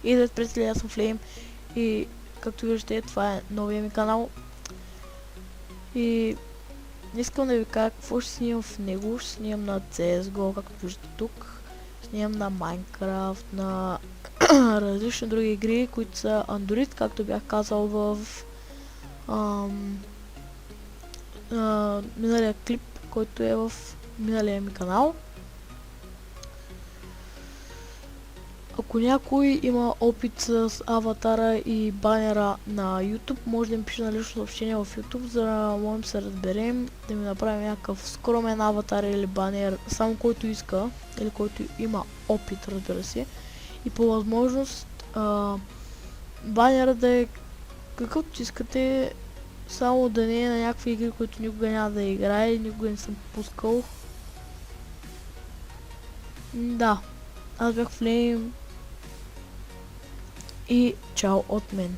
И да приятели, аз съм Flame и както виждате, това е новия ми канал. И искам да ви кажа какво ще снимам в него. Ще снимам на CSGO, както виждате тук. Снимам на Minecraft, на различни други игри, които са Android, както бях казал в миналия клип, който е в миналия ми канал. Ако някой има опит с аватара и банера на YouTube, може да ми пише на лично съобщение в YouTube, за да можем да се разберем, да ми направим някакъв скромен аватар или банер, само който иска, или който има опит, разбира се. И по възможност банера да е какъвто искате, само да не е на някакви игри, които никога няма да играе и никога не съм пускал. Да, аз бях Flame и чао от мен.